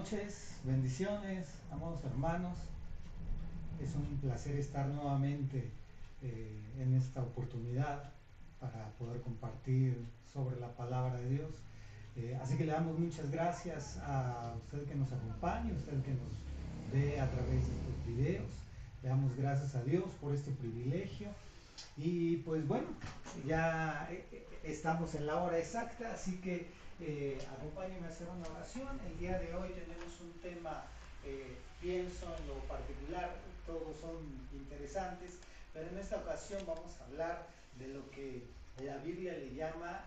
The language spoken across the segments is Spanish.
noches, bendiciones, amados hermanos. Es un placer estar nuevamente en esta oportunidad para poder compartir sobre la palabra de Dios. Así que le damos muchas gracias a usted que nos acompaña, a usted que nos ve a través de estos videos. Le damos gracias a Dios por este privilegio. Y pues bueno, ya estamos en la hora exacta, así que acompáñenme a hacer una oración. El día de hoy tenemos un tema, pienso en lo particular, todos son interesantes, pero en esta ocasión vamos a hablar de lo que la Biblia le llama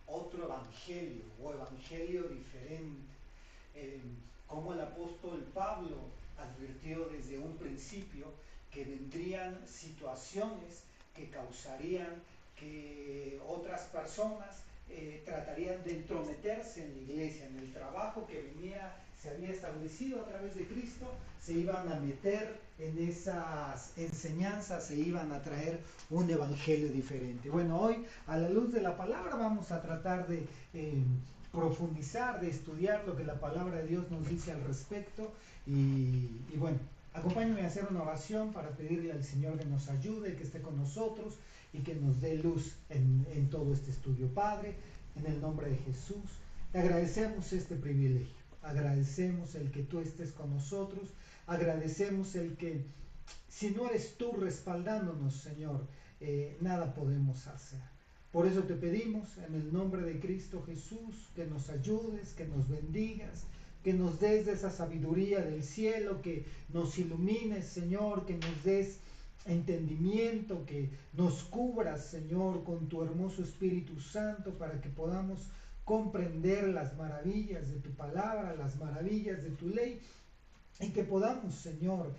otro evangelio o evangelio diferente. Como el apóstol Pablo advirtió desde un principio que vendrían situaciones que causarían que otras personas tratarían de entrometerse en la iglesia, en el trabajo que se había establecido a través de Cristo, se iban a meter en esas enseñanzas, se iban a traer un evangelio diferente. Bueno, hoy a la luz de la palabra vamos a tratar de profundizar, de estudiar lo que la palabra de Dios nos dice al respecto y bueno, acompáñenme a hacer una oración para pedirle al Señor que nos ayude, que esté con nosotros y que nos dé luz en todo este estudio. Padre, en el nombre de Jesús, te agradecemos este privilegio, agradecemos el que tú estés con nosotros, agradecemos el que si no eres tú respaldándonos, Señor, nada podemos hacer. Por eso te pedimos en el nombre de Cristo Jesús que nos ayudes, que nos bendigas, que nos des de esa sabiduría del cielo, que nos ilumines, Señor, que nos des entendimiento, que nos cubras, Señor, con tu hermoso Espíritu Santo para que podamos comprender las maravillas de tu palabra, las maravillas de tu ley, y que podamos, Señor,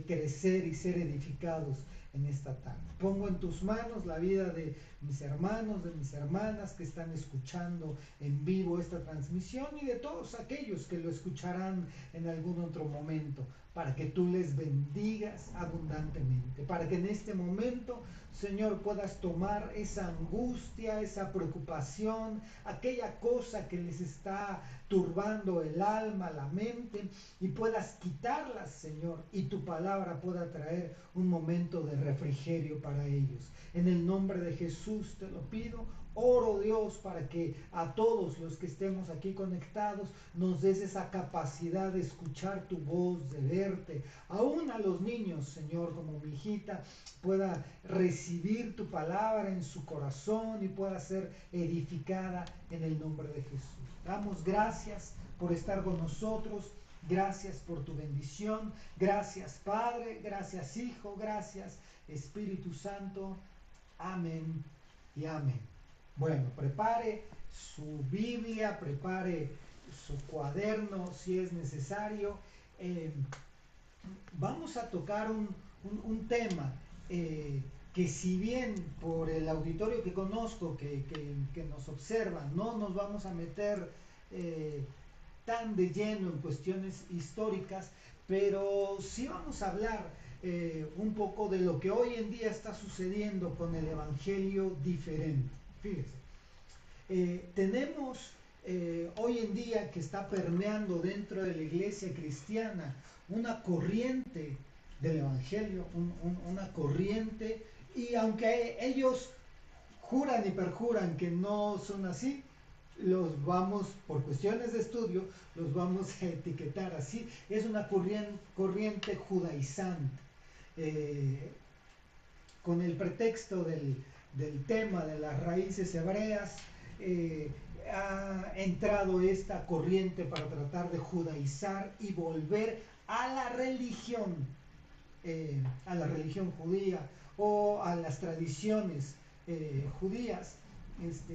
crecer y ser edificados en esta tarde. Pongo en tus manos la vida de mis hermanos, de mis hermanas que están escuchando en vivo esta transmisión y de todos aquellos que lo escucharán en algún otro momento, para que tú les bendigas abundantemente, para que en este momento, Señor, puedas tomar esa angustia, esa preocupación, aquella cosa que les está turbando el alma, la mente, y puedas quitarlas, Señor, y tu palabra pueda traer un momento de refrigerio para ellos. En el nombre de Jesús te lo pido. Oro, Dios, para que a todos los que estemos aquí conectados nos des esa capacidad de escuchar tu voz, de verte. Aún a los niños, Señor, como mi hijita, pueda recibir tu palabra en su corazón y pueda ser edificada en el nombre de Jesús. Damos gracias por estar con nosotros. Gracias por tu bendición. Gracias, Padre. Gracias, Hijo. Gracias, Espíritu Santo. Amén y amén. Bueno, prepare su Biblia, prepare su cuaderno si es necesario. Vamos a tocar un tema que, si bien por el auditorio que conozco, que nos observa, no nos vamos a meter tan de lleno en cuestiones históricas, pero sí vamos a hablar un poco de lo que hoy en día está sucediendo con el evangelio diferente. Fíjese, tenemos hoy en día que está permeando dentro de la iglesia cristiana una corriente del evangelio, una corriente, y aunque ellos juran y perjuran que no son así, los vamos, por cuestiones de estudio, los vamos a etiquetar así. Es una corriente judaizante. Con el pretexto del tema de las raíces hebreas, ha entrado esta corriente para tratar de judaizar y volver a la religión judía o a las tradiciones judías,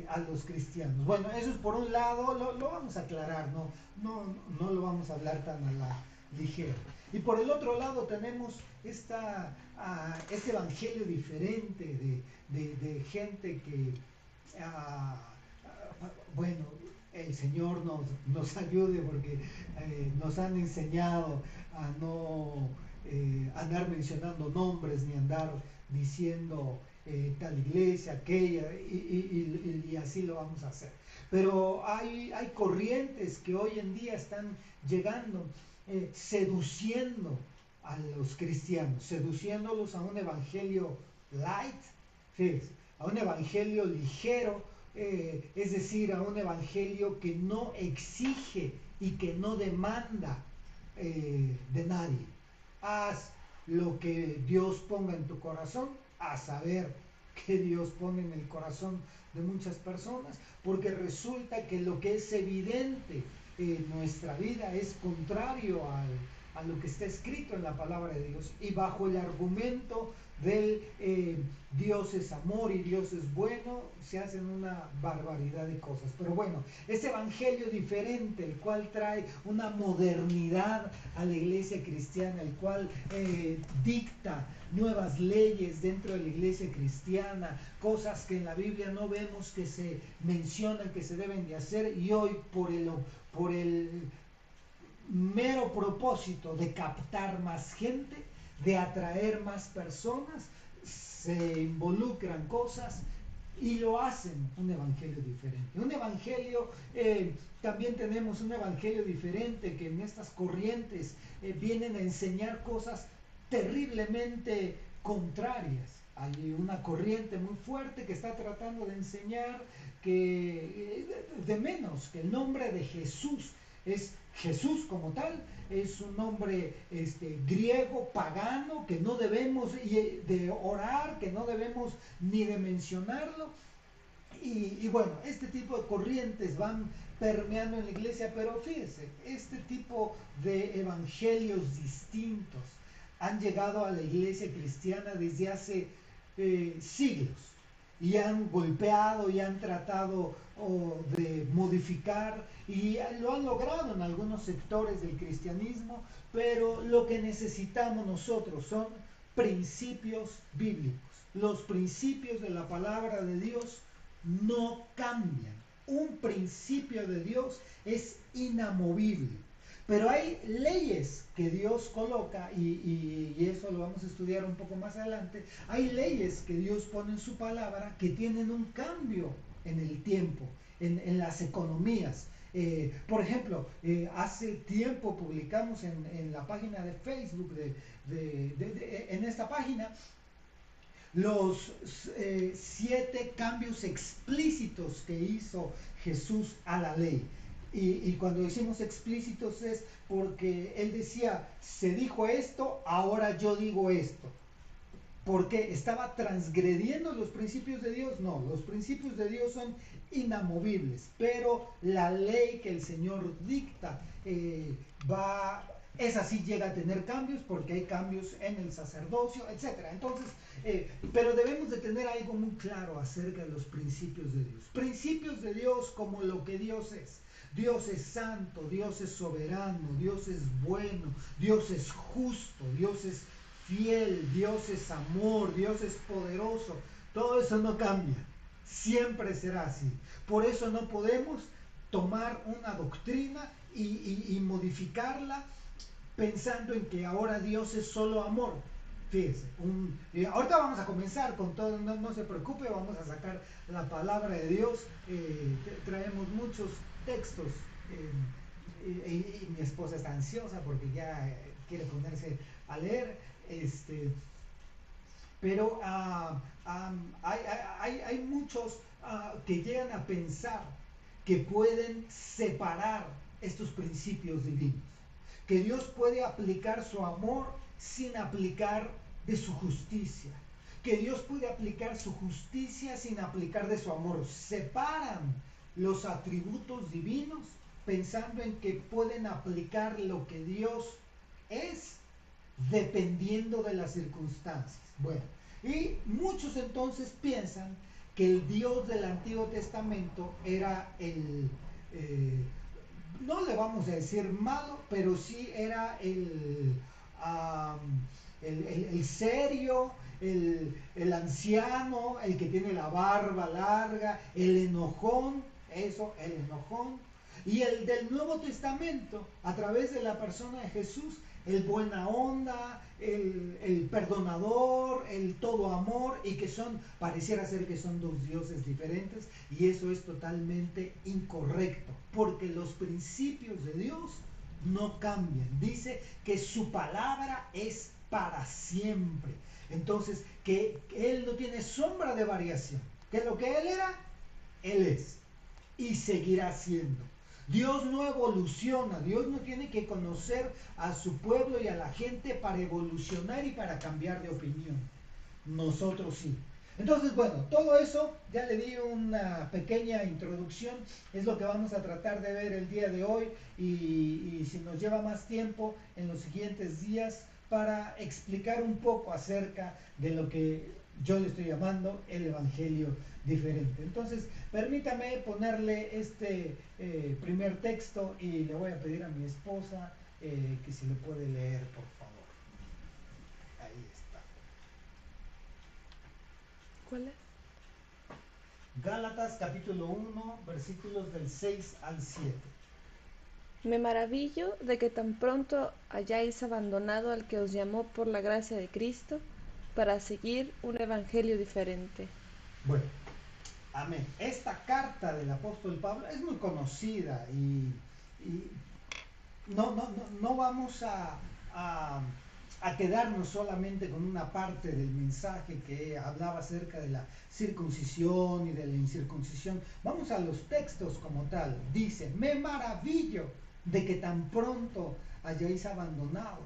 a los cristianos. Bueno, eso es por un lado, lo vamos a aclarar, no lo vamos a hablar tan a la ligera. Y por el otro lado tenemos este evangelio diferente de gente que, bueno, el Señor nos ayude, porque nos han enseñado a no andar mencionando nombres ni andar diciendo tal iglesia, aquella, y así lo vamos a hacer. Pero hay corrientes que hoy en día están llegando, seduciendo a los cristianos, seduciéndolos a un evangelio light, fíjense, a un evangelio ligero, es decir, a un evangelio que no exige y que no demanda de nadie. Haz lo que Dios ponga en tu corazón, a saber que Dios pone en el corazón de muchas personas, porque resulta que lo que es evidente en nuestra vida es contrario a lo que está escrito en la palabra de Dios, y bajo el argumento del Dios es amor y Dios es bueno, se hacen una barbaridad de cosas. Pero bueno, ese evangelio diferente, el cual trae una modernidad a la iglesia cristiana, el cual dicta nuevas leyes dentro de la iglesia cristiana, cosas que en la Biblia no vemos que se mencionan que se deben de hacer, y hoy por el mero propósito de captar más gente, de atraer más personas, se involucran cosas y lo hacen un evangelio diferente. Un evangelio, también tenemos un evangelio diferente que en estas corrientes vienen a enseñar cosas terriblemente contrarias. Hay una corriente muy fuerte que está tratando de enseñar que de menos que el nombre de Jesús es Jesús como tal, es un nombre griego, pagano, que no debemos de orar, que no debemos ni de mencionarlo. Y bueno, este tipo de corrientes van permeando en la iglesia, pero fíjense, este tipo de evangelios distintos han llegado a la iglesia cristiana desde hace siglos, y han golpeado y han tratado de modificar, y lo han logrado en algunos sectores del cristianismo, pero lo que necesitamos nosotros son principios bíblicos. Los principios de la palabra de Dios no cambian. Un principio de Dios es inamovible. Pero hay leyes que Dios coloca, y eso lo vamos a estudiar un poco más adelante. Hay leyes que Dios pone en su palabra que tienen un cambio en el tiempo, en las economías. Por ejemplo, hace tiempo publicamos en la página de Facebook, en esta página, los 7 cambios explícitos que hizo Jesús a la ley. Y cuando decimos explícitos es porque él decía, se dijo esto, ahora yo digo esto. ¿Porque estaba transgrediendo los principios de Dios? No, los principios de Dios son inamovibles, pero la ley que el Señor dicta esa sí llega a tener cambios, porque hay cambios en el sacerdocio, etc. Entonces, pero debemos de tener algo muy claro acerca de los principios de Dios. Principios de Dios como lo que Dios es. Dios es santo, Dios es soberano, Dios es bueno, Dios es justo, Dios es fiel, Dios es amor, Dios es poderoso. Todo eso no cambia, siempre será así. Por eso no podemos tomar una doctrina y modificarla pensando en que ahora Dios es solo amor. Fíjense, ahorita vamos a comenzar con todo, no se preocupe, vamos a sacar la palabra de Dios. Traemos muchos textos, y mi esposa está ansiosa porque ya quiere ponerse a leer, pero hay muchos que llegan a pensar que pueden separar estos principios divinos, que Dios puede aplicar su amor sin aplicar de su justicia, que Dios puede aplicar su justicia sin aplicar de su amor. Separan los atributos divinos pensando en que pueden aplicar lo que Dios es dependiendo de las circunstancias. Bueno, y muchos entonces piensan que el Dios del Antiguo Testamento era no le vamos a decir malo, pero sí era el serio, el anciano, el que tiene la barba larga, el enojón, el enojón. Y el del Nuevo Testamento, a través de la persona de Jesús, el buena onda, el perdonador, el todo amor, y que pareciera ser que son dos dioses diferentes, y eso es totalmente incorrecto, porque los principios de Dios no cambian. Dice que su palabra es para siempre. Entonces, que Él no tiene sombra de variación, que lo que Él era, Él es, y seguirá siendo. Dios no evoluciona, Dios no tiene que conocer a su pueblo y a la gente para evolucionar y para cambiar de opinión. Nosotros sí. Entonces, bueno, todo eso ya le di una pequeña introducción, es lo que vamos a tratar de ver el día de hoy y si nos lleva más tiempo en los siguientes días para explicar un poco acerca de lo que yo le estoy llamando el Evangelio diferente. Entonces, permítame ponerle este primer texto y le voy a pedir a mi esposa que si le puede leer, por favor. Ahí está. ¿Cuál es? Gálatas capítulo 1, versículos del 6 al 7. Me maravillo de que tan pronto hayáis abandonado al que os llamó por la gracia de Cristo para seguir un evangelio diferente. Bueno, amén. Esta carta del apóstol Pablo es muy conocida y no vamos a quedarnos solamente con una parte del mensaje que hablaba acerca de la circuncisión y de la incircuncisión. Vamos a los textos como tal. Dice, me maravillo de que tan pronto hayáis abandonado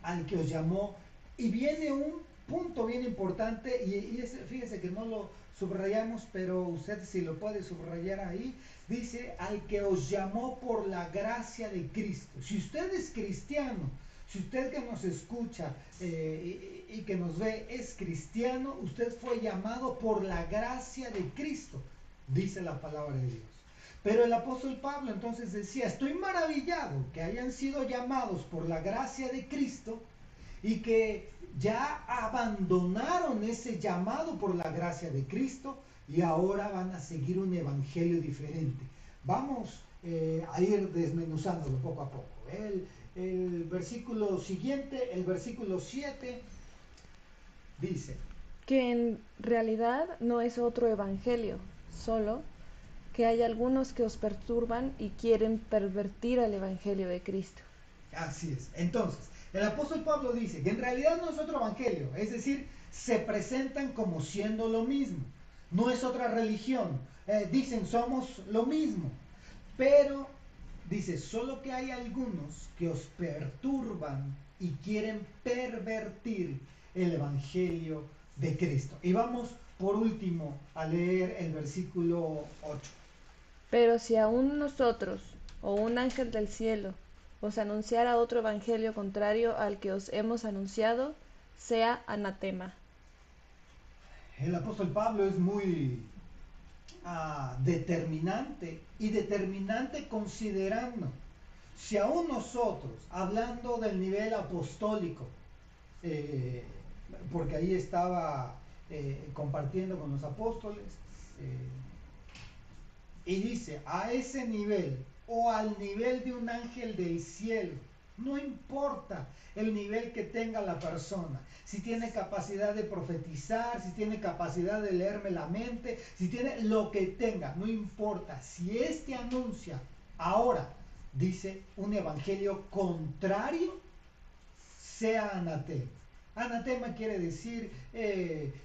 al que os llamó. Y viene un punto bien importante y fíjese que no lo subrayamos, pero usted si lo puede subrayar ahí. Dice, al que os llamó por la gracia de Cristo. Si usted es cristiano, si usted que nos escucha y que nos ve es cristiano, usted fue llamado por la gracia de Cristo, dice la palabra de Dios. Pero el apóstol Pablo entonces decía, estoy maravillado que hayan sido llamados por la gracia de Cristo y que ya abandonaron ese llamado por la gracia de Cristo y ahora van a seguir un evangelio diferente. Vamos a ir desmenuzándolo poco a poco. El versículo siguiente, el versículo 7, dice que en realidad no es otro evangelio, solo que hay algunos que os perturban y quieren pervertir el evangelio de Cristo. Así es. Entonces, el apóstol Pablo dice que en realidad no es otro evangelio, es decir, se presentan como siendo lo mismo. No es otra religión. Dicen somos lo mismo. Pero dice, solo que hay algunos que os perturban y quieren pervertir el evangelio de Cristo. Y vamos por último a leer el versículo 8. Pero si aún nosotros, o un ángel del cielo, os anunciara otro evangelio contrario al que os hemos anunciado, sea anatema. El apóstol Pablo es muy determinante considerando si aún nosotros, hablando del nivel apostólico, porque ahí estaba compartiendo con los apóstoles, y dice, a ese nivel o al nivel de un ángel del cielo, no importa el nivel que tenga la persona, si tiene capacidad de profetizar, si tiene capacidad de leerme la mente, si tiene lo que tenga, no importa, si éste anuncia ahora, dice, un evangelio contrario, sea anatema. Anatema quiere decir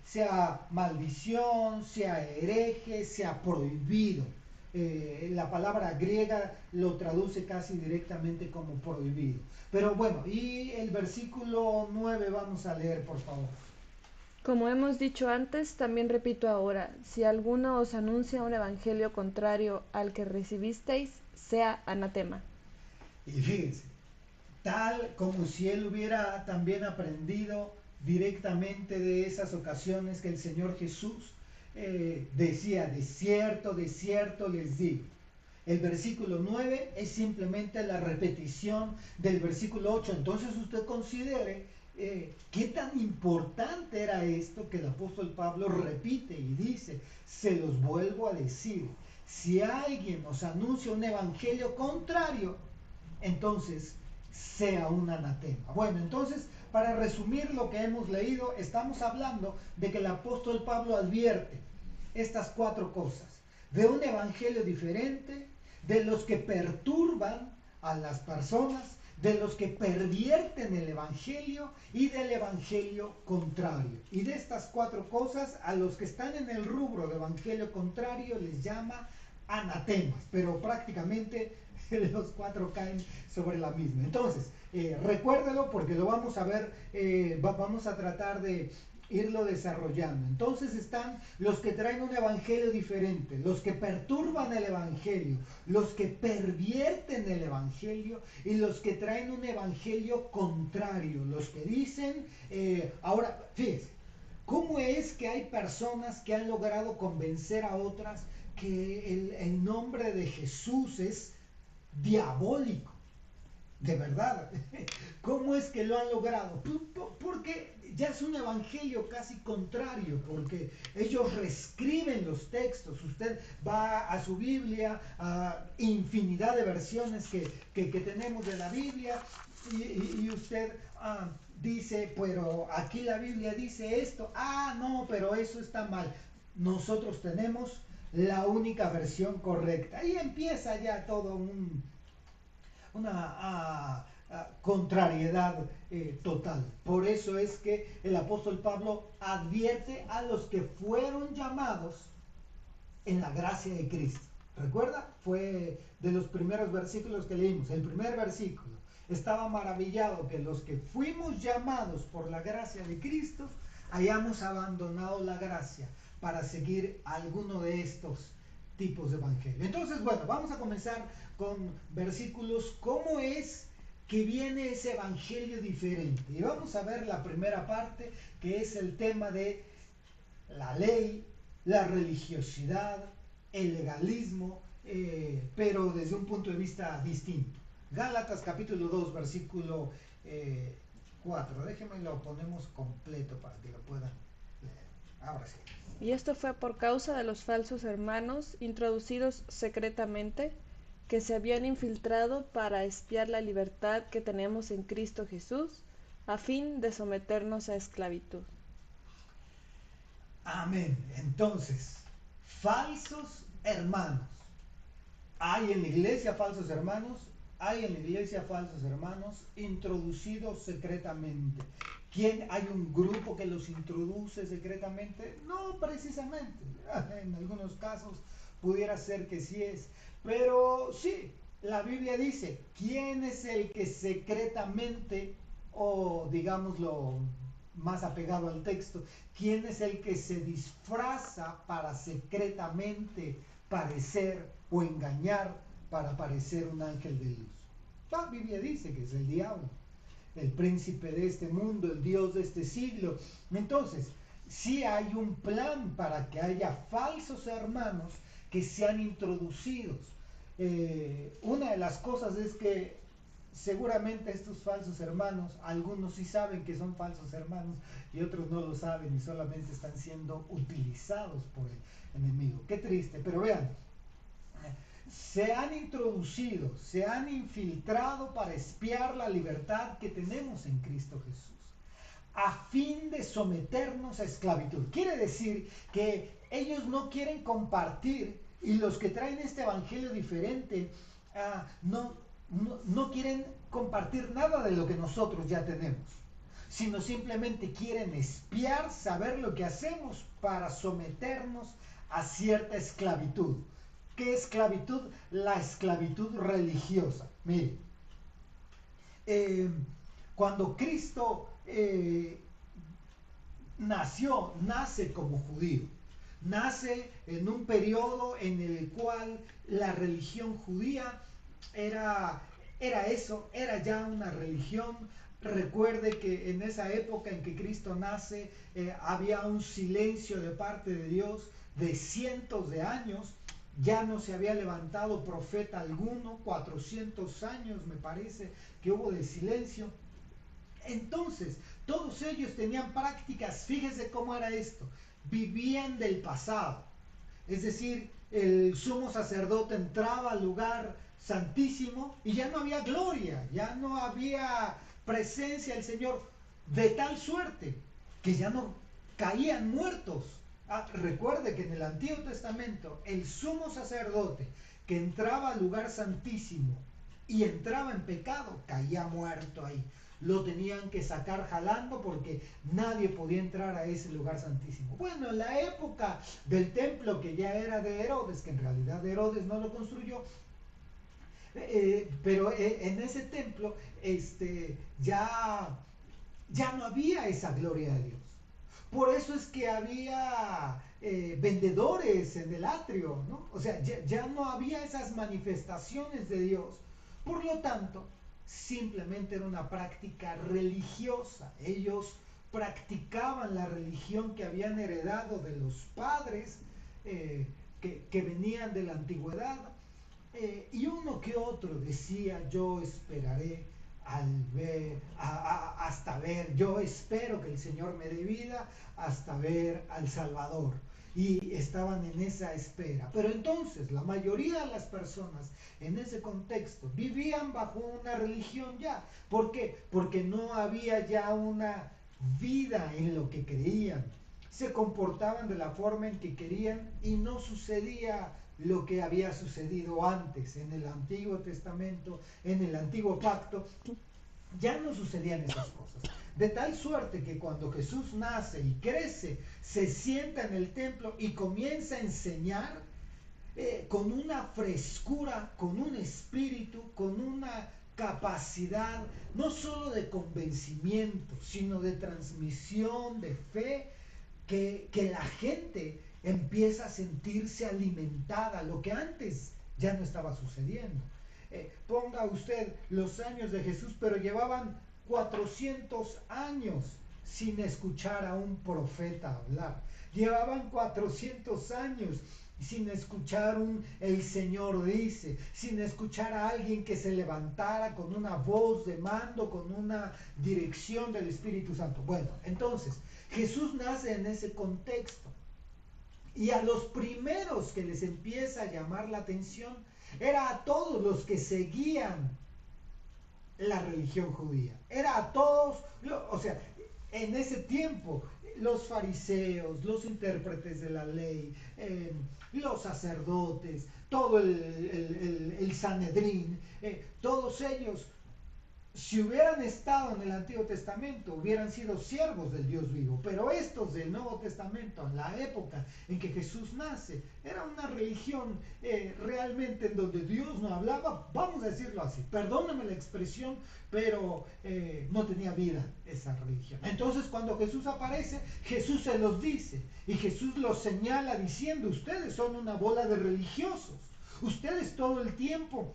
sea maldición, sea hereje, sea prohibido. La palabra griega lo traduce casi directamente como prohibido. Pero bueno, y el versículo 9 vamos a leer, por favor. Como hemos dicho antes, también repito ahora, si alguno os anuncia un evangelio contrario al que recibisteis, sea anatema. Y fíjense, tal como si él hubiera también aprendido directamente de esas ocasiones que el Señor Jesús decía, de cierto les digo. El versículo 9 es simplemente la repetición del versículo 8. Entonces usted considere qué tan importante era esto que el apóstol Pablo repite y dice, se los vuelvo a decir, Si alguien os anuncia un evangelio contrario, entonces sea un anatema. Bueno, entonces, para resumir lo que hemos leído, estamos hablando de que el apóstol Pablo advierte estas cuatro cosas: de un evangelio diferente, de los que perturban a las personas, de los que pervierten el evangelio y del evangelio contrario. Y de estas cuatro cosas, a los que están en el rubro de evangelio contrario les llama anatemas, pero prácticamente los cuatro caen sobre la misma. Entonces, recuérdelo porque lo vamos a ver, vamos a tratar de irlo desarrollando. Entonces están los que traen un evangelio diferente, los que perturban el evangelio, los que pervierten el evangelio y los que traen un evangelio contrario, los que dicen, ahora, fíjense, ¿cómo es que hay personas que han logrado convencer a otras que el nombre de Jesús es diabólico? De verdad, ¿cómo es que lo han logrado? Porque ya es un evangelio casi contrario, porque ellos reescriben los textos. Usted va a su Biblia, a infinidad de versiones que tenemos de la Biblia, y usted dice, pero aquí la Biblia dice esto, no, pero eso está mal. Nosotros tenemos la única versión correcta. Y empieza ya todo una contrariedad total. Por eso es que el apóstol Pablo advierte a los que fueron llamados en la gracia de Cristo. ¿Recuerda? Fue de los primeros versículos que leímos. El primer versículo: estaba maravillado que los que fuimos llamados por la gracia de Cristo hayamos abandonado la gracia para seguir alguno de estos tipos de evangelio. Entonces, bueno, vamos a comenzar con versículos. ¿Cómo es que viene ese evangelio diferente? Y vamos a ver la primera parte, que es el tema de la ley, la religiosidad, el legalismo, pero desde un punto de vista distinto. Gálatas capítulo 2, versículo 4. Déjenme lo ponemos completo para que lo puedan leer. Ahora sí. Y esto fue por causa de los falsos hermanos, introducidos secretamente, que se habían infiltrado para espiar la libertad que tenemos en Cristo Jesús, a fin de someternos a esclavitud. Amén. Entonces, falsos hermanos. Hay en la iglesia falsos hermanos, hay en la iglesia falsos hermanos introducidos secretamente. ¿Quién? ¿Hay un grupo que los introduce secretamente? No, precisamente. En algunos casos pudiera ser que sí es. Pero sí, la Biblia dice, ¿quién es el que secretamente, o digámoslo más apegado al texto, quién es el que se disfraza para secretamente parecer o engañar para parecer un ángel de luz? La Biblia dice que es el diablo, el príncipe de este mundo, el Dios de este siglo. Entonces, sí hay un plan para que haya falsos hermanos que sean introducidos. Una de las cosas es que seguramente estos falsos hermanos, algunos sí saben que son falsos hermanos y otros no lo saben y solamente están siendo utilizados por el enemigo. Qué triste, pero vean, se han introducido, se han infiltrado para espiar la libertad que tenemos en Cristo Jesús, a fin de someternos a esclavitud. Quiere decir que ellos no quieren compartir, y los que traen este evangelio diferente no quieren compartir nada de lo que nosotros ya tenemos, sino simplemente quieren espiar, saber lo que hacemos para someternos a cierta esclavitud. ¿Qué esclavitud? La esclavitud religiosa. Mire, cuando Cristo nace como judío, nace en un periodo en el cual la religión judía era eso, era ya una religión. Recuerde que en esa época en que Cristo nace, había un silencio de parte de Dios de cientos de años. Ya no se había levantado profeta alguno, 400 años me parece que hubo de silencio. Entonces, todos ellos tenían prácticas, fíjese cómo era esto, vivían del pasado. Es decir, el sumo sacerdote entraba al lugar santísimo y ya no había gloria, ya no había presencia del Señor, de tal suerte que ya no caían muertos. Recuerde que en el Antiguo Testamento el sumo sacerdote que entraba al lugar santísimo y entraba en pecado, caía muerto ahí. Lo tenían que sacar jalando porque nadie podía entrar a ese lugar santísimo. Bueno, en la época del templo, que ya era de Herodes, que en realidad Herodes no lo construyó, pero en ese templo ya no había esa gloria de Dios. Por eso es que había vendedores en el atrio, ¿no? O sea, ya no había esas manifestaciones de Dios. Por lo tanto, simplemente era una práctica religiosa. Ellos practicaban la religión que habían heredado de los padres que venían de la antigüedad. Y uno que otro decía: yo esperaré hasta ver, yo espero que el Señor me dé vida hasta ver al Salvador. Y estaban en esa espera. Pero entonces la mayoría de las personas en ese contexto vivían bajo una religión ya. ¿Por qué? Porque no había ya una vida en lo que creían. Se comportaban de la forma en que querían y no sucedía lo que había sucedido antes en el Antiguo Testamento, en el Antiguo Pacto. Ya no sucedían esas cosas. De tal suerte que cuando Jesús nace y crece, se sienta en el templo y comienza a enseñar con una frescura, con un espíritu, con una capacidad no solo de convencimiento, sino de transmisión de fe, que la gente empieza a sentirse alimentada, lo que antes ya no estaba sucediendo. Ponga usted los años de Jesús, pero llevaban 400 años sin escuchar a un profeta hablar. Llevaban 400 años sin escuchar el Señor dice, sin escuchar a alguien que se levantara con una voz de mando, con una dirección del Espíritu Santo. Bueno, entonces, Jesús nace en ese contexto. Y a los primeros que les empieza a llamar la atención era a todos los que seguían la religión judía. Era a todos, o sea, en ese tiempo, los fariseos, los intérpretes de la ley, los sacerdotes, todo el Sanedrín, todos ellos, si hubieran estado en el Antiguo Testamento, hubieran sido siervos del Dios vivo. Pero estos del Nuevo Testamento, en la época en que Jesús nace, era una religión realmente en donde Dios no hablaba, vamos a decirlo así, perdóname la expresión, pero no tenía vida esa religión. Entonces cuando Jesús aparece, Jesús se los dice, y Jesús los señala diciendo: ustedes son una bola de religiosos, ustedes todo el tiempo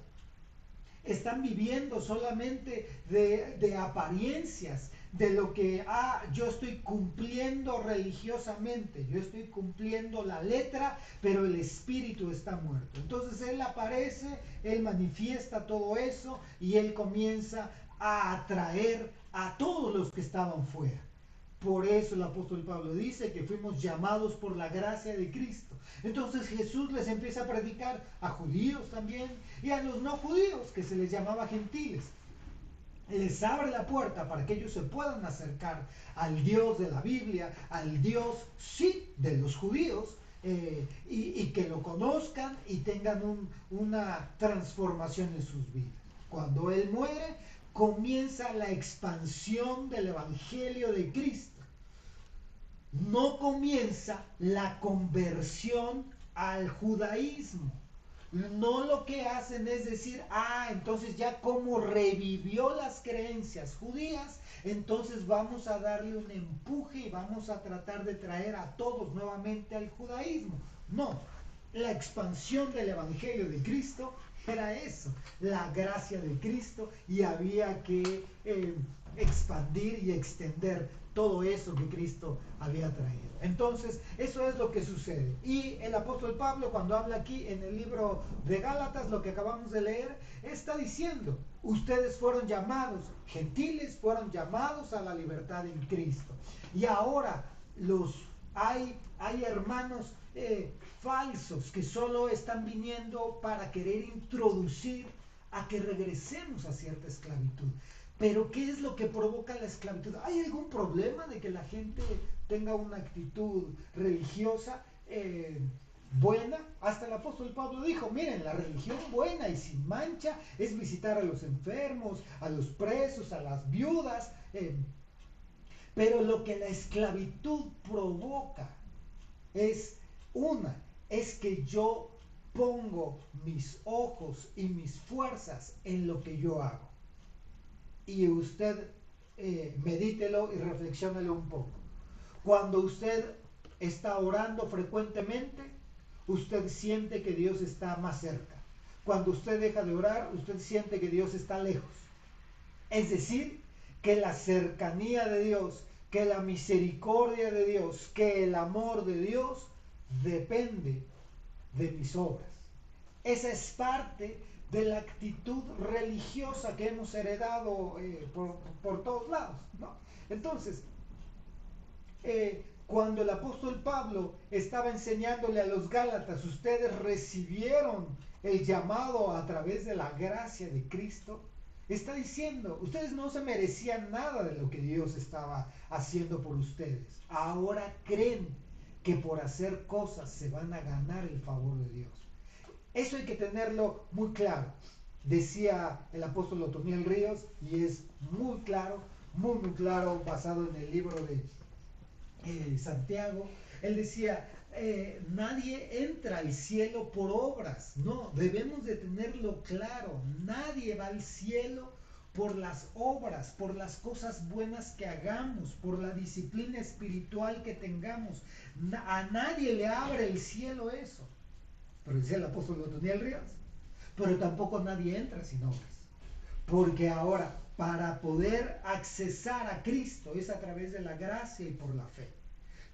están viviendo solamente de apariencias, de lo que, yo estoy cumpliendo religiosamente, yo estoy cumpliendo la letra, pero el espíritu está muerto. Entonces Él aparece, Él manifiesta todo eso y Él comienza a atraer a todos los que estaban fuera. Por eso el apóstol Pablo dice que fuimos llamados por la gracia de Cristo. Entonces Jesús les empieza a predicar a judíos también y a los no judíos, que se les llamaba gentiles. Les abre la puerta para que ellos se puedan acercar al Dios de la Biblia, al Dios, sí, de los judíos, y que lo conozcan y tengan una transformación en sus vidas. Cuando Él muere, comienza la expansión del Evangelio de Cristo. No comienza la conversión al judaísmo. No, lo que hacen es decir: entonces ya como revivió las creencias judías, entonces vamos a darle un empuje y vamos a tratar de traer a todos nuevamente al judaísmo. No, la expansión del Evangelio de Cristo era eso, la gracia de Cristo, y había que expandir y extender todo eso que Cristo había traído. Entonces, eso es lo que sucede. Y el apóstol Pablo, cuando habla aquí en el libro de Gálatas, lo que acabamos de leer, está diciendo: ustedes fueron llamados, gentiles fueron llamados a la libertad en Cristo. Y ahora hay hermanos falsos que solo están viniendo para querer introducir a que regresemos a cierta esclavitud. Pero ¿qué es lo que provoca la esclavitud? ¿Hay algún problema de que la gente tenga una actitud religiosa buena? Hasta el apóstol Pablo dijo, miren, la religión buena y sin mancha es visitar a los enfermos, a los presos, a las viudas. Pero lo que la esclavitud provoca es que yo pongo mis ojos y mis fuerzas en lo que yo hago. Y usted medítelo y reflexiónelo un poco. Cuando usted está orando frecuentemente, usted siente que Dios está más cerca. Cuando usted deja de orar, usted siente que Dios está lejos. Es decir, que la cercanía de Dios, que la misericordia de Dios, que el amor de Dios depende de mis obras. Esa es parte de la actitud religiosa que hemos heredado por todos lados, ¿no? Entonces, cuando el apóstol Pablo estaba enseñándole a los Gálatas, ustedes recibieron el llamado a través de la gracia de Cristo, está diciendo, ustedes no se merecían nada de lo que Dios estaba haciendo por ustedes. Ahora creen que por hacer cosas se van a ganar el favor de Dios. Eso hay que tenerlo muy claro. Decía el apóstol Otoniel Ríos, y es muy claro, muy claro, basado en el libro de Santiago. Él decía, nadie entra al cielo por obras. No, debemos de tenerlo claro. Nadie va al cielo por las obras, por las cosas buenas que hagamos, por la disciplina espiritual que tengamos. A nadie le abre el cielo eso. Pero decía el apóstol Otoniel Ríos, pero tampoco nadie entra sin obras. Porque ahora, para poder accesar a Cristo es a través de la gracia y por la fe.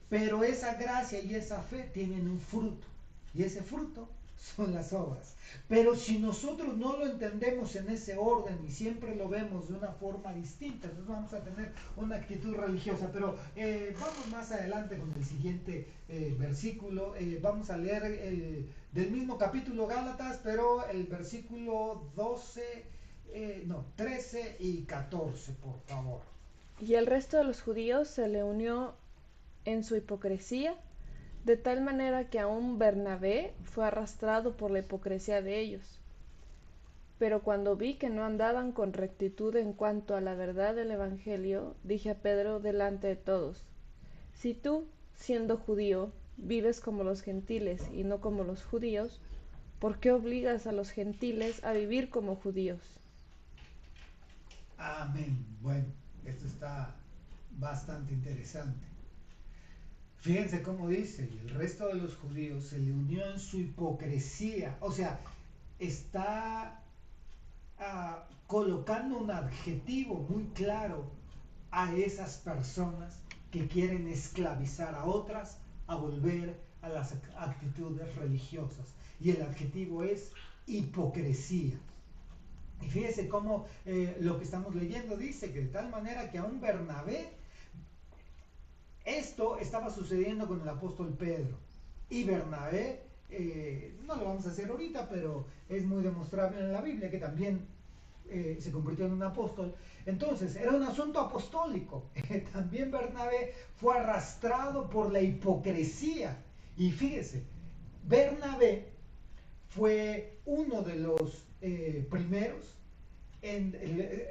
Pero esa gracia y esa fe tienen un fruto. Y ese fruto son las obras. Pero si nosotros no lo entendemos en ese orden y siempre lo vemos de una forma distinta, entonces vamos a tener una actitud religiosa. Pero vamos más adelante con el siguiente versículo. Vamos a leer del mismo capítulo Gálatas, pero el versículo 13 y 14, por favor. Y el resto de los judíos se le unió en su hipocresía, de tal manera que aún Bernabé fue arrastrado por la hipocresía de ellos. Pero cuando vi que no andaban con rectitud en cuanto a la verdad del Evangelio, dije a Pedro delante de todos, si tú, siendo judío, vives como los gentiles y no como los judíos, ¿por qué obligas a los gentiles a vivir como judíos? Amén. Bueno, esto está bastante interesante. Fíjense cómo dice, y el resto de los judíos se le unió en su hipocresía. O sea, está colocando un adjetivo muy claro a esas personas que quieren esclavizar a otras a volver a las actitudes religiosas. Y el adjetivo es hipocresía. Y fíjense cómo lo que estamos leyendo dice que de tal manera que aún Bernabé, esto estaba sucediendo con el apóstol Pedro. Y Bernabé, no lo vamos a hacer ahorita, pero es muy demostrable en la Biblia que también se convirtió en un apóstol. Entonces, era un asunto apostólico. También Bernabé fue arrastrado por la hipocresía. Y fíjese, Bernabé fue uno de los primeros.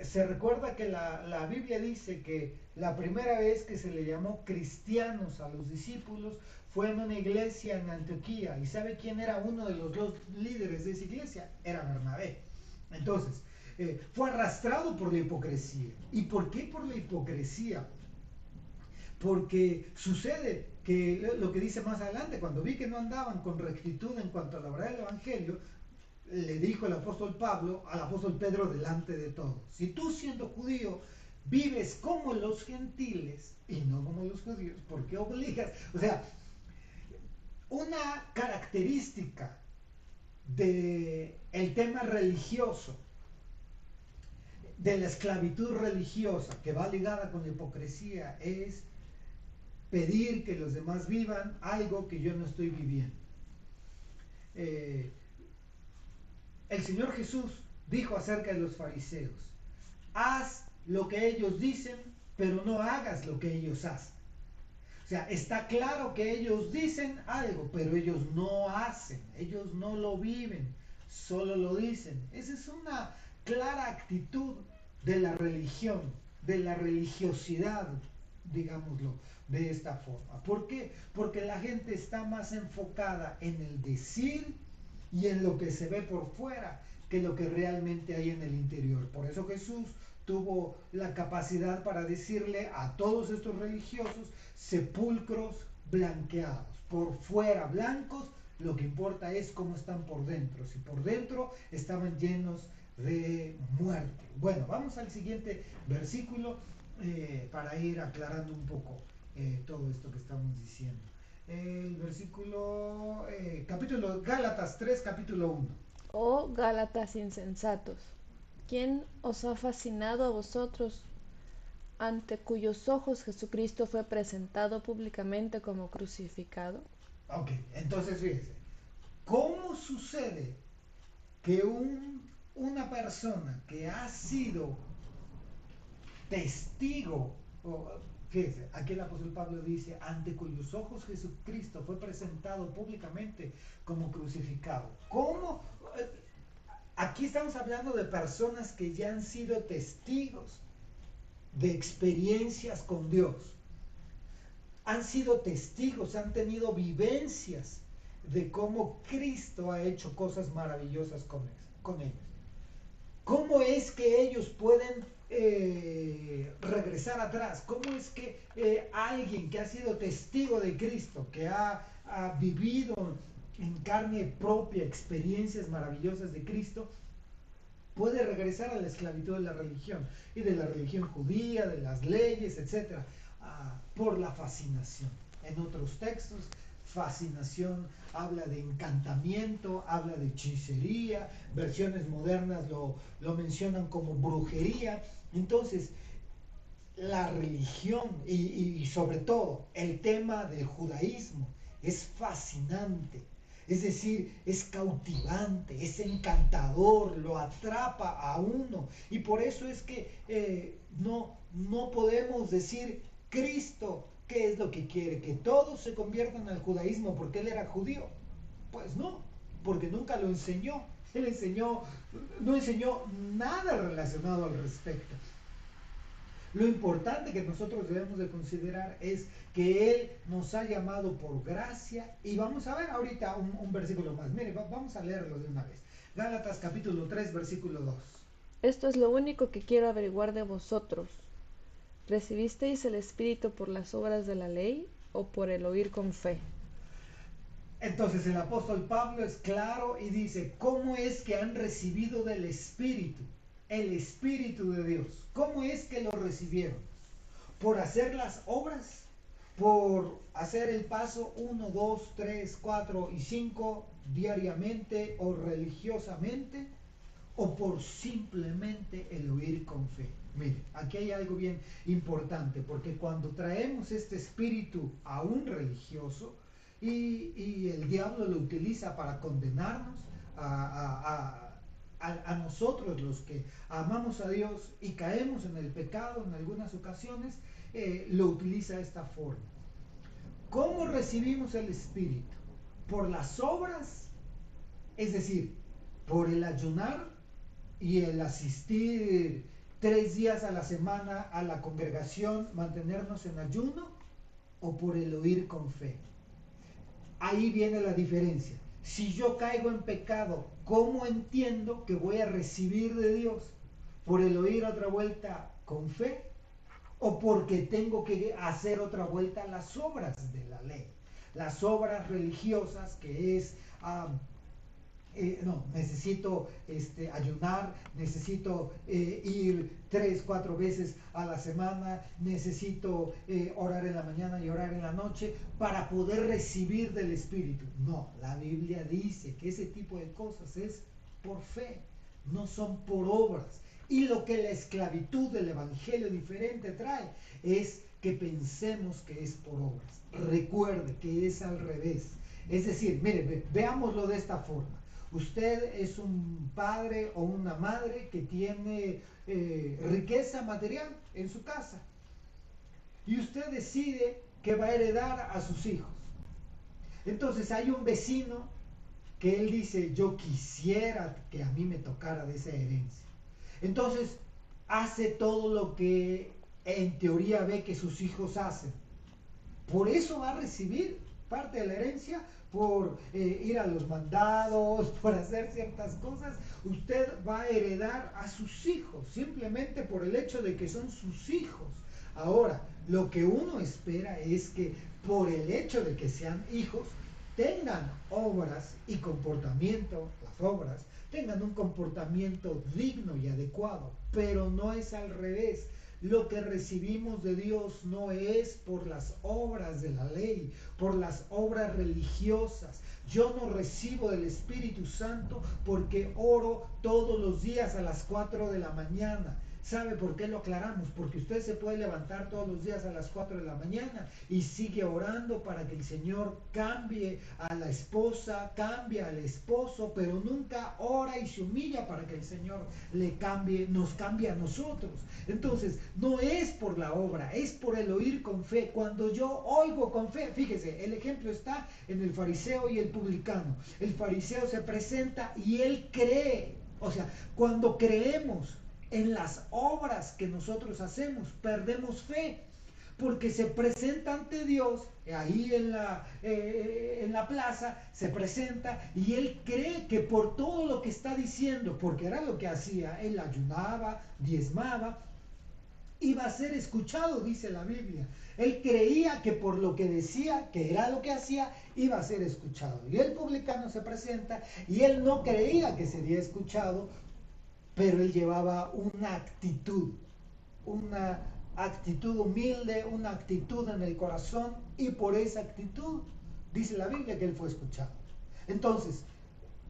Se recuerda que la Biblia dice que la primera vez que se le llamó cristianos a los discípulos fue en una iglesia en Antioquía. ¿Y sabe quién era uno de los dos líderes de esa iglesia? Era Bernabé. Entonces, fue arrastrado por la hipocresía. ¿Y por qué por la hipocresía? Porque sucede que lo que dice más adelante, cuando vi que no andaban con rectitud en cuanto a la verdad del Evangelio, le dijo el apóstol Pablo al apóstol Pedro delante de todos, si tú siendo judío vives como los gentiles y no como los judíos, ¿por qué obligas? O sea, una característica del tema religioso, de la esclavitud religiosa que va ligada con la hipocresía, es pedir que los demás vivan algo que yo no estoy viviendo. El Señor Jesús dijo acerca de los fariseos: haz lo que ellos dicen, pero no hagas lo que ellos hacen. O sea, está claro que ellos dicen algo, pero ellos no hacen, ellos no lo viven, solo lo dicen. Esa es una clara actitud de la religión, de la religiosidad, digámoslo de esta forma. ¿Por qué? Porque la gente está más enfocada en el decir y en lo que se ve por fuera que lo que realmente hay en el interior. Por eso Jesús tuvo la capacidad para decirle a todos estos religiosos: sepulcros blanqueados, por fuera blancos, lo que importa es cómo están por dentro. Si por dentro estaban llenos de muerte. Bueno, vamos al siguiente versículo para ir aclarando un poco todo esto que estamos diciendo. El versículo, capítulo Gálatas 3, capítulo 1. Oh Gálatas insensatos, ¿quién os ha fascinado a vosotros, ante cuyos ojos Jesucristo fue presentado públicamente como crucificado? Ok, entonces fíjese, ¿cómo sucede que una persona que ha sido testigo, fíjese, aquí el apóstol Pablo dice, ante cuyos ojos Jesucristo fue presentado públicamente como crucificado? ¿Cómo? Aquí estamos hablando de personas que ya han sido testigos de experiencias con Dios. Han sido testigos, han tenido vivencias de cómo Cristo ha hecho cosas maravillosas con ellos. ¿Cómo es que ellos pueden regresar atrás? ¿Cómo es que alguien que ha sido testigo de Cristo, que ha vivido en carne propia experiencias maravillosas de Cristo, puede regresar a la esclavitud de la religión, y de la religión judía, de las leyes, etcétera, por la fascinación? En otros textos, fascinación habla de encantamiento, habla de hechicería, versiones modernas lo mencionan como brujería. Entonces, la religión y sobre todo el tema del judaísmo es fascinante. Es decir, es cautivante, es encantador, lo atrapa a uno. Y por eso es que no podemos decir: Cristo, ¿qué es lo que quiere? ¿Que todos se conviertan al judaísmo porque él era judío? Pues no, porque nunca lo enseñó. Él no enseñó nada relacionado al respecto. Lo importante que nosotros debemos de considerar es que Él nos ha llamado por gracia. Y vamos a ver ahorita un versículo más. Mire, vamos a leerlo de una vez. Gálatas capítulo 3, versículo 2. Esto es lo único que quiero averiguar de vosotros. ¿Recibisteis el Espíritu por las obras de la ley o por el oír con fe? Entonces el apóstol Pablo es claro y dice: ¿cómo es que han recibido del Espíritu? El Espíritu de Dios. ¿Cómo es que lo recibieron? ¿Por hacer las obras? ¿Por hacer el paso 1, 2, 3, 4 y 5 diariamente o religiosamente? ¿O por simplemente el oír con fe? Mire, aquí hay algo bien importante, porque cuando traemos este espíritu a un religioso y el diablo lo utiliza para condenarnos a nosotros, los que amamos a Dios y caemos en el pecado en algunas ocasiones, lo utiliza de esta forma. ¿Cómo recibimos el Espíritu? Por las obras, es decir, por el ayunar y el asistir 3 días a la semana a la congregación, mantenernos en ayuno, o por el oír con fe. Ahí viene la diferencia. Si yo caigo en pecado, ¿cómo entiendo que voy a recibir de Dios? ¿Por el oír otra vuelta con fe? ¿O porque tengo que hacer otra vuelta a las obras de la ley? Las obras religiosas, que es necesito ayunar, necesito ir 3, 4 veces a la semana, necesito orar en la mañana y orar en la noche para poder recibir del Espíritu. No, la Biblia dice que ese tipo de cosas es por fe, no son por obras. Y lo que la esclavitud del Evangelio diferente trae es que pensemos que es por obras. Recuerde que es al revés. Es decir, mire, veámoslo de esta forma. Usted es un padre o una madre que tiene riqueza material en su casa y usted decide que va a heredar a sus hijos. Entonces hay un vecino que él dice, yo quisiera que a mí me tocara de esa herencia. Entonces hace todo lo que en teoría ve que sus hijos hacen. Por eso va a recibir parte de la herencia, por ir a los mandados, por hacer ciertas cosas. Usted va a heredar a sus hijos, simplemente por el hecho de que son sus hijos. Ahora, lo que uno espera es que por el hecho de que sean hijos, tengan obras y comportamiento, las obras, tengan un comportamiento digno y adecuado, pero no es al revés. Lo que recibimos de Dios no es por las obras de la ley, por las obras religiosas. Yo no recibo del Espíritu Santo porque oro todos los días a las 4 de la mañana. ¿Sabe por qué lo aclaramos? Porque usted se puede levantar todos los días a las 4 de la mañana y sigue orando para que el Señor cambie a la esposa, cambie al esposo, pero nunca ora y se humilla para que el Señor nos cambie a nosotros. Entonces, no es por la obra, es por el oír con fe. Cuando yo oigo con fe, fíjese, el ejemplo está en el fariseo y el publicano. El fariseo se presenta y él cree. O sea, cuando creemos en las obras que nosotros hacemos, perdemos fe, porque se presenta ante Dios, ahí en la plaza, se presenta y él cree que por todo lo que está diciendo, porque era lo que hacía, él ayunaba, diezmaba, iba a ser escuchado, dice la Biblia. Él creía que por lo que decía, que era lo que hacía, iba a ser escuchado. Y el publicano se presenta y él no creía que sería escuchado, pero él llevaba una actitud humilde, una actitud en el corazón, y por esa actitud, dice la Biblia, que él fue escuchado. Entonces,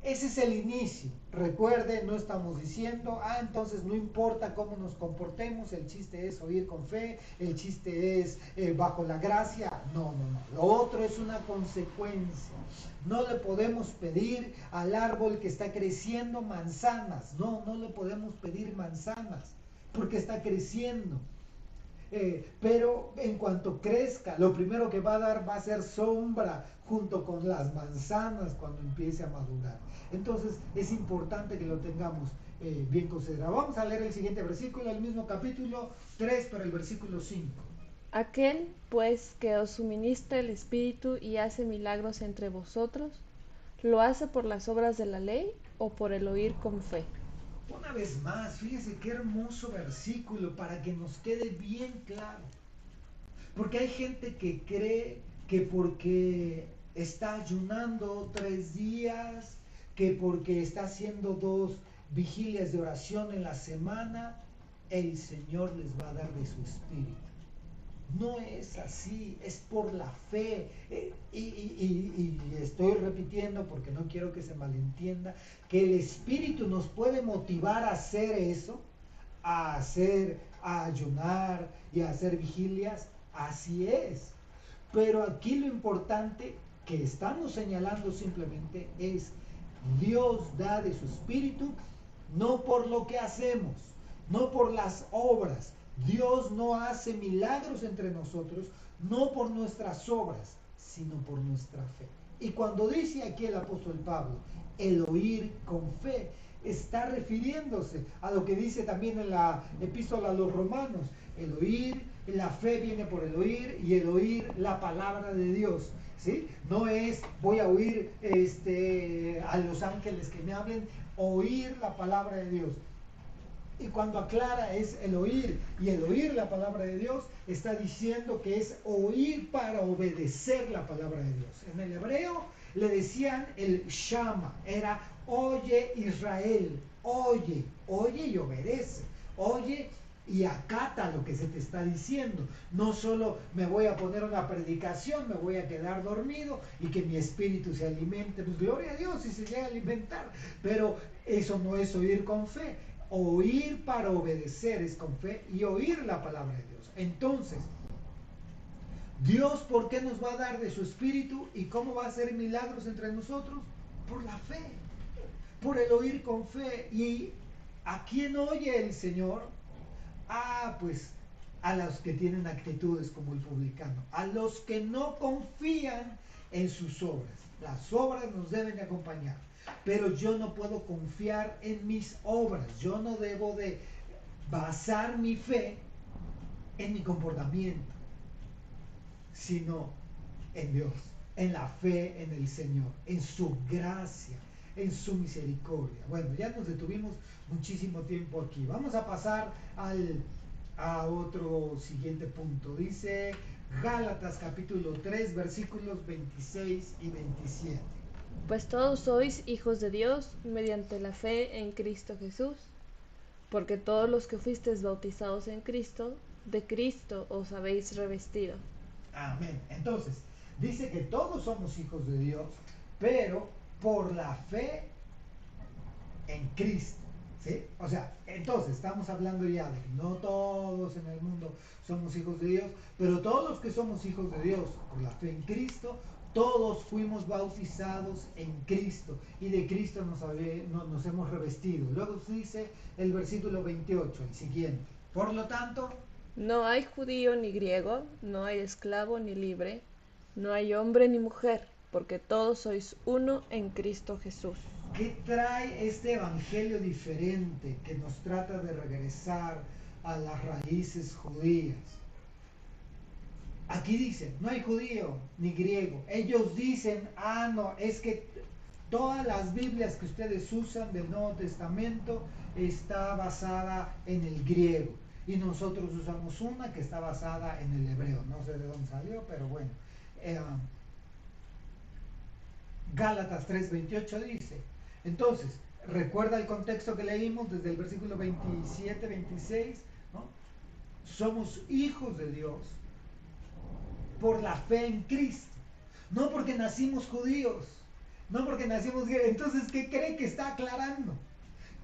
ese es el inicio. Recuerde, no estamos diciendo, entonces no importa cómo nos comportemos, el chiste es oír con fe, el chiste es bajo la gracia. No. Lo otro es una consecuencia. No le podemos pedir al árbol que está creciendo manzanas. No le podemos pedir manzanas porque está creciendo. Pero en cuanto crezca, lo primero que va a dar va a ser sombra junto con las manzanas cuando empiece a madurar. Entonces es importante que lo tengamos bien considerado. Vamos a leer el siguiente versículo, el mismo capítulo 3, pero el versículo 5. Aquel, pues, que os suministra el Espíritu y hace milagros entre vosotros, ¿lo hace por las obras de la ley o por el oír con fe? Una vez más, fíjese qué hermoso versículo para que nos quede bien claro. Porque hay gente que cree que porque está ayunando 3 días, que porque está haciendo 2 vigilias de oración en la semana, el Señor les va a dar de su espíritu. No es así, es por la fe. Y estoy repitiendo porque no quiero que se malentienda, que el Espíritu nos puede motivar a hacer eso, a ayunar y a hacer vigilias. Así es. Pero aquí lo importante que estamos señalando simplemente es: Dios da de su Espíritu no por lo que hacemos, no por las obras. Dios no hace milagros entre nosotros, no por nuestras obras, sino por nuestra fe. Y cuando dice aquí el apóstol Pablo, el oír con fe, está refiriéndose a lo que dice también en la epístola a los Romanos. El oír, la fe viene por el oír, y el oír la palabra de Dios. ¿Sí? No es voy a oír a los ángeles que me hablen, oír la palabra de Dios. Y cuando aclara es el oír, y el oír la palabra de Dios está diciendo que es oír para obedecer la palabra de Dios. En el hebreo le decían el shama, era oye Israel, oye y obedece, oye y acata lo que se te está diciendo. No solo me voy a poner una predicación, me voy a quedar dormido y que mi espíritu se alimente, pues gloria a Dios si se llega a alimentar, pero eso no es oír con fe. Oír para obedecer es con fe, y oír la palabra de Dios. Entonces, Dios, ¿por qué nos va a dar de su espíritu y cómo va a hacer milagros entre nosotros? Por la fe, por el oír con fe. ¿Y a quién oye el Señor? Pues a los que tienen actitudes como el publicano, a los que no confían en sus obras. Las obras nos deben de acompañar, pero yo no puedo confiar en mis obras. Yo no debo de basar mi fe en mi comportamiento, sino en Dios, en la fe en el Señor, en su gracia, en su misericordia. Bueno, ya nos detuvimos muchísimo tiempo aquí. Vamos a pasar a otro siguiente punto. Dice Gálatas capítulo 3 versículos 26 y 27. Pues todos sois hijos de Dios mediante la fe en Cristo Jesús, porque todos los que fuisteis bautizados en Cristo, de Cristo os habéis revestido. Amén. Entonces, dice que todos somos hijos de Dios, pero por la fe en Cristo. ¿Sí? O sea, entonces estamos hablando ya de que no todos en el mundo somos hijos de Dios, pero todos los que somos hijos de Dios por la fe en Cristo, todos fuimos bautizados en Cristo y de Cristo nos hemos revestido. Luego dice el versículo 28, el siguiente. Por lo tanto, no hay judío ni griego, no hay esclavo ni libre, no hay hombre ni mujer, porque todos sois uno en Cristo Jesús. ¿Qué trae este evangelio diferente que nos trata de regresar a las raíces judías? Aquí dice, no hay judío ni griego. Ellos dicen, no, es que todas las Biblias que ustedes usan del Nuevo Testamento está basada en el griego. Y nosotros usamos una que está basada en el hebreo. No sé de dónde salió, pero bueno. Gálatas 3:28 dice, entonces, recuerda el contexto que leímos desde el versículo 27, 26, ¿no? Somos hijos de Dios por la fe en Cristo, no porque nacimos judíos, no porque nacimos griegos. Entonces, ¿qué cree que está aclarando?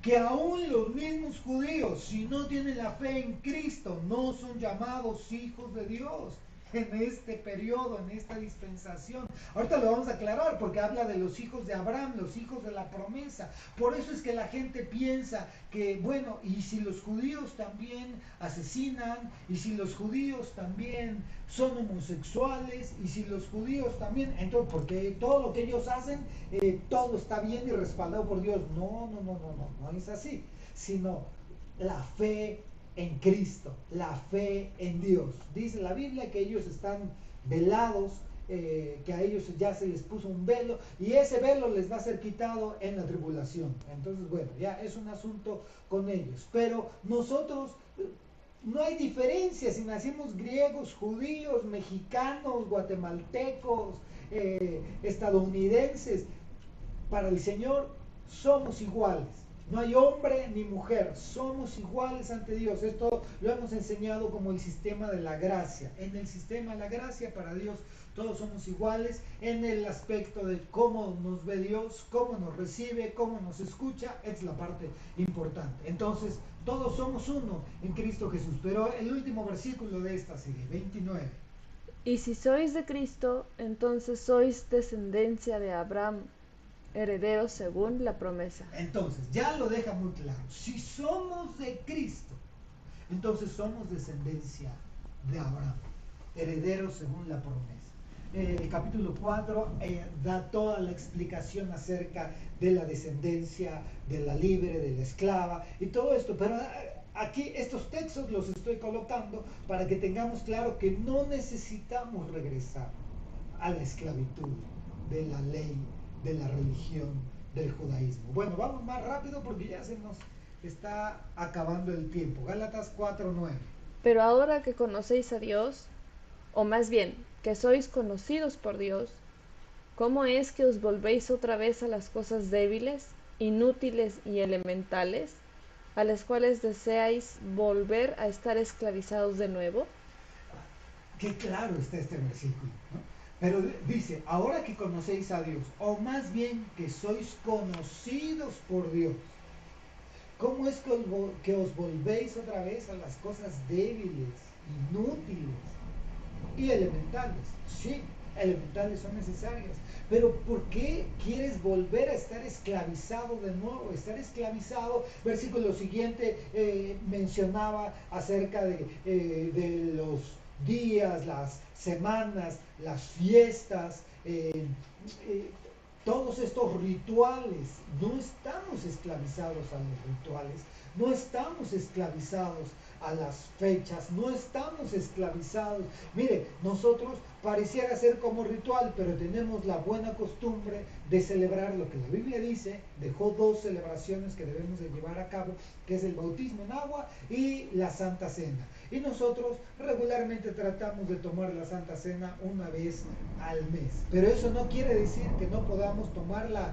Que aún los mismos judíos, si no tienen la fe en Cristo, no son llamados hijos de Dios en este periodo, en esta dispensación. Ahorita lo vamos a aclarar porque habla de los hijos de Abraham, los hijos de la promesa. Por eso es que la gente piensa que, bueno, y si los judíos también asesinan, y si los judíos también son homosexuales, y si los judíos también, entonces, porque todo lo que ellos hacen, todo está bien y respaldado por Dios. No es así, sino la fe en Cristo, la fe en Dios. Dice la Biblia que ellos están velados, que a ellos ya se les puso un velo y ese velo les va a ser quitado en la tribulación. Entonces, bueno, ya es un asunto con ellos. Pero nosotros, no hay diferencia si nacimos griegos, judíos, mexicanos, guatemaltecos, estadounidenses. Para el Señor somos iguales. No hay hombre ni mujer, somos iguales ante Dios. Esto lo hemos enseñado como el sistema de la gracia. En el sistema de la gracia para Dios todos somos iguales en el aspecto de cómo nos ve Dios, cómo nos recibe, cómo nos escucha. Es la parte importante. Entonces, todos somos uno en Cristo Jesús. Pero el último versículo de esta serie, 29. Y si sois de Cristo, entonces sois descendencia de Abraham, herederos según la promesa. Entonces, ya lo deja muy claro. Si somos de Cristo, entonces somos descendencia de Abraham, herederos según la promesa. El capítulo 4 da toda la explicación acerca de la descendencia, de la libre, de la esclava y todo esto. Pero aquí estos textos los estoy colocando para que tengamos claro que no necesitamos regresar a la esclavitud de la ley, de la religión, del judaísmo. Bueno, vamos más rápido porque ya se nos está acabando el tiempo. Gálatas 4:9. Pero ahora que conocéis a Dios, o más bien, que sois conocidos por Dios, ¿cómo es que os volvéis otra vez a las cosas débiles, inútiles y elementales, a las cuales deseáis volver a estar esclavizados de nuevo? Qué claro está este versículo, ¿no? Pero dice, ahora que conocéis a Dios, o más bien que sois conocidos por Dios, ¿cómo es que os volvéis otra vez a las cosas débiles, inútiles? y elementales. Sí, elementales son necesarias. Pero ¿por qué quieres volver a estar esclavizado de nuevo? Estar esclavizado, versículo siguiente mencionaba acerca de los días, las semanas, las fiestas, todos estos rituales. No estamos esclavizados a los rituales, no estamos esclavizados a las fechas, no estamos esclavizados. Mire, nosotros pareciera ser como ritual, pero tenemos la buena costumbre de celebrar lo que la Biblia dice. Dejó dos celebraciones que debemos de llevar a cabo, que es el bautismo en agua y la Santa Cena. Y nosotros regularmente tratamos de tomar la Santa Cena una vez al mes. Pero eso no quiere decir que no podamos tomarla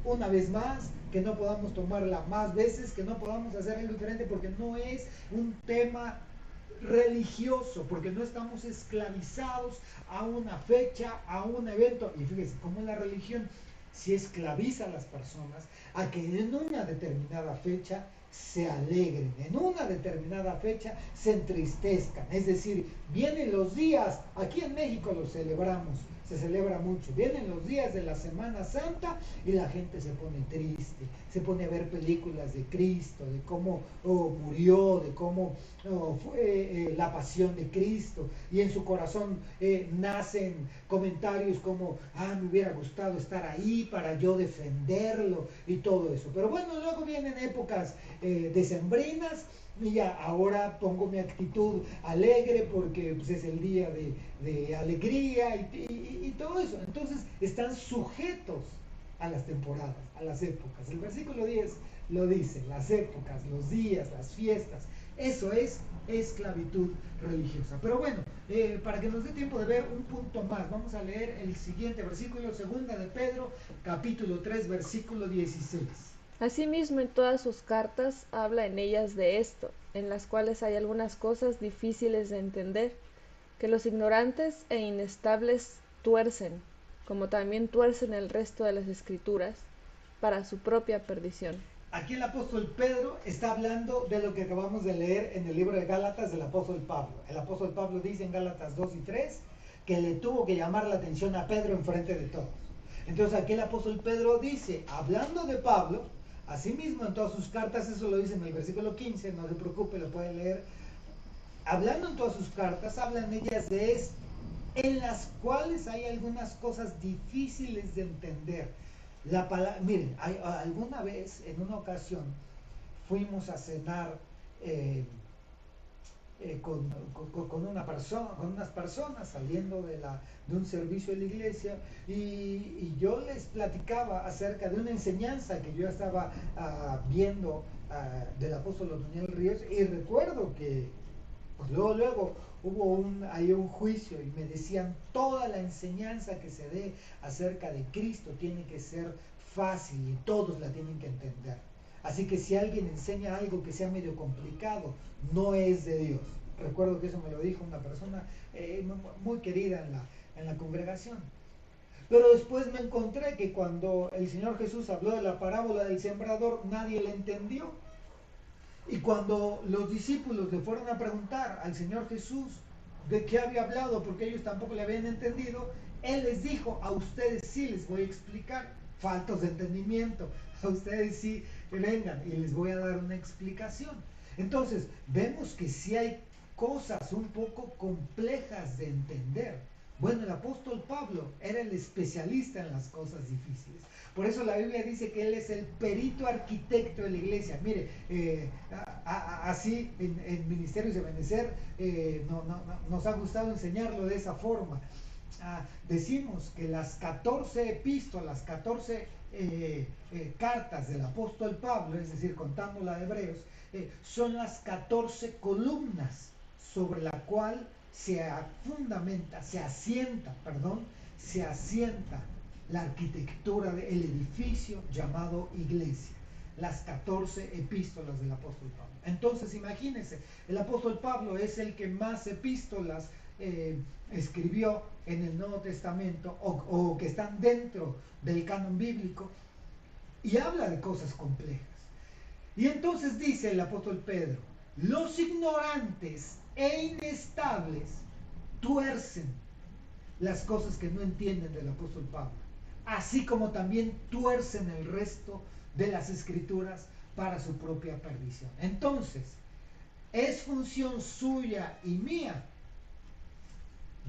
una vez más, que no podamos tomarla más veces, que no podamos hacer algo diferente, porque no es un tema religioso, porque no estamos esclavizados a una fecha, a un evento. Y fíjese cómo la religión si esclaviza a las personas a que en una determinada fecha se alegren, en una determinada fecha se entristezcan. Es decir, vienen los días, aquí en México los celebramos, se celebra mucho, vienen los días de la Semana Santa y la gente se pone triste, se pone a ver películas de Cristo, de cómo murió, de cómo fue la pasión de Cristo, y en su corazón nacen comentarios como, me hubiera gustado estar ahí para yo defenderlo y todo eso. Pero bueno, luego vienen épocas decembrinas, y ya ahora pongo mi actitud alegre porque pues, es el día de alegría y todo eso. Entonces están sujetos a las temporadas, a las épocas. El versículo 10 lo dice, las épocas, los días, las fiestas. Eso es esclavitud religiosa. Pero bueno, para que nos dé tiempo de ver un punto más, vamos a leer el siguiente versículo, segunda de Pedro, capítulo 3, versículo 16. Asimismo, en todas sus cartas habla en ellas de esto, en las cuales hay algunas cosas difíciles de entender, que los ignorantes e inestables tuercen, como también tuercen el resto de las Escrituras, para su propia perdición. Aquí el apóstol Pedro está hablando de lo que acabamos de leer en el libro de Gálatas del apóstol Pablo. El apóstol Pablo dice en Gálatas 2 y 3 que le tuvo que llamar la atención a Pedro enfrente de todos. Entonces aquí el apóstol Pedro dice, hablando de Pablo, asimismo en todas sus cartas, eso lo dice en el versículo 15, no se preocupe, lo puede leer. Hablando en todas sus cartas, hablan ellas de esto, en las cuales hay algunas cosas difíciles de entender. Miren, alguna vez, en una ocasión, fuimos a cenar con unas personas saliendo de un servicio de la iglesia, y yo les platicaba acerca de una enseñanza que yo estaba viendo del apóstol Otoniel Ríos, y recuerdo que pues luego hubo ahí un juicio y me decían, toda la enseñanza que se dé acerca de Cristo tiene que ser fácil y todos la tienen que entender. Así que si alguien enseña algo que sea medio complicado, no es de Dios. Recuerdo que eso me lo dijo una persona muy querida en la congregación. Pero después me encontré que cuando el Señor Jesús habló de la parábola del sembrador, nadie la entendió. Y cuando los discípulos le fueron a preguntar al Señor Jesús de qué había hablado, porque ellos tampoco le habían entendido, Él les dijo, a ustedes sí les voy a explicar, faltos de entendimiento, a ustedes sí vengan y les voy a dar una explicación. Entonces, vemos que sí hay cosas un poco complejas de entender. Bueno, el apóstol Pablo era el especialista en las cosas difíciles. Por eso la Biblia dice que él es el perito arquitecto de la iglesia. Mire, así en Ministerios de Benecer nos ha gustado enseñarlo de esa forma. Decimos que las 14 epístolas, 14 cartas del apóstol Pablo, es decir, contando la de Hebreos, son las 14 columnas sobre la cual se asienta la arquitectura del edificio llamado iglesia, las 14 epístolas del apóstol Pablo. Entonces imagínense, el apóstol Pablo es el que más epístolas escribió en el Nuevo Testamento o que están dentro del canon bíblico, y habla de cosas complejas. Y entonces dice el apóstol Pedro, los ignorantes e inestables tuercen las cosas que no entienden del apóstol Pablo, así como también tuercen el resto de las escrituras para su propia perdición. Entonces, es función suya y mía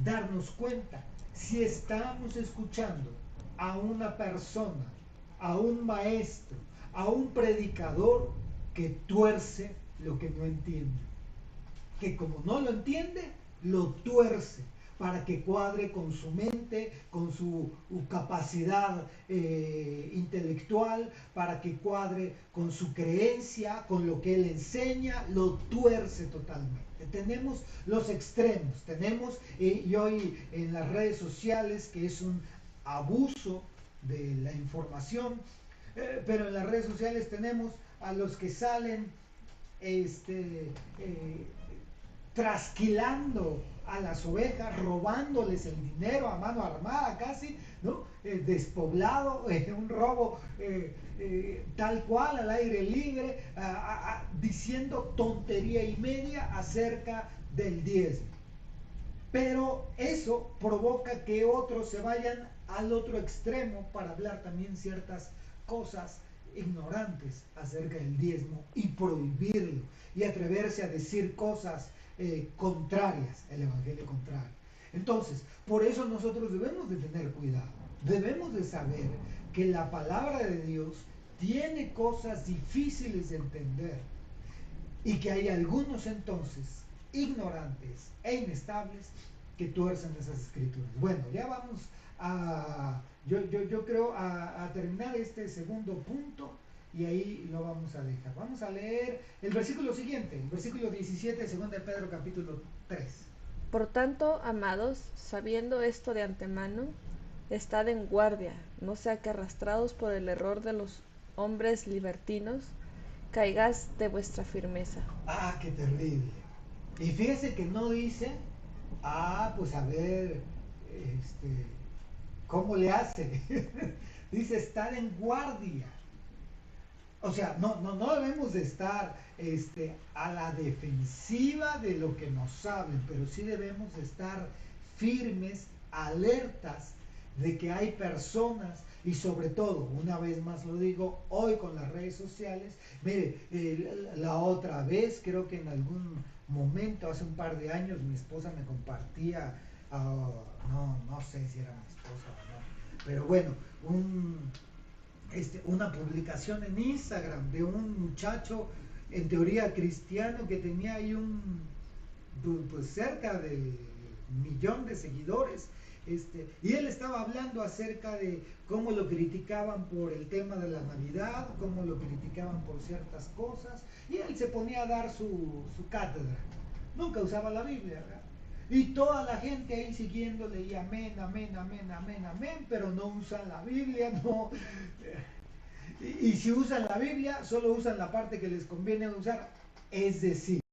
darnos cuenta si estamos escuchando a una persona, a un maestro, a un predicador que tuerce lo que no entiende, que como no lo entiende, lo tuerce para que cuadre con su mente, con su capacidad intelectual, para que cuadre con su creencia, con lo que él enseña, lo tuerce totalmente. Tenemos los extremos, tenemos, y hoy en las redes sociales, que es un abuso de la información, pero en las redes sociales tenemos a los que salen trasquilando a las ovejas, robándoles el dinero a mano armada casi, ¿no? Despoblado, un robo tal cual, al aire libre, diciendo tontería y media acerca del diezmo. Pero eso provoca que otros se vayan al otro extremo para hablar también ciertas cosas ignorantes acerca del diezmo y prohibirlo y atreverse a decir cosas contrarias, el evangelio contrario. Entonces, por eso nosotros debemos de tener cuidado, debemos de saber que la palabra de Dios tiene cosas difíciles de entender y que hay algunos entonces ignorantes e inestables que tuercen esas escrituras. Bueno, ya vamos yo creo a terminar este segundo punto y ahí lo vamos a dejar. Vamos a leer el versículo siguiente, el versículo 17 de 2 de Pedro capítulo 3. Por tanto, amados, sabiendo esto de antemano, estad en guardia, no sea que arrastrados por el error de los hombres libertinos, caigáis de vuestra firmeza. Ah, qué terrible. Y fíjese que no dice, pues a ver, ¿cómo le hace? Dice estar en guardia. O sea, no debemos de estar a la defensiva de lo que nos saben, pero sí debemos de estar firmes, alertas de que hay personas y sobre todo, una vez más lo digo, hoy con las redes sociales, mire, la otra vez, creo que en algún momento, hace un par de años, mi esposa me compartía, no sé si era mi esposa o no, pero bueno, una publicación en Instagram de un muchacho en teoría cristiano que tenía ahí pues cerca del 1,000,000 de seguidores, y él estaba hablando acerca de cómo lo criticaban por el tema de la Navidad, cómo lo criticaban por ciertas cosas, y él se ponía a dar su cátedra. Nunca usaba la Biblia, ¿verdad? Y toda la gente ahí siguiéndole y amén, amén, amén, amén, amén, pero no usan la Biblia, no. Y si usan la Biblia, solo usan la parte que les conviene usar, es decir,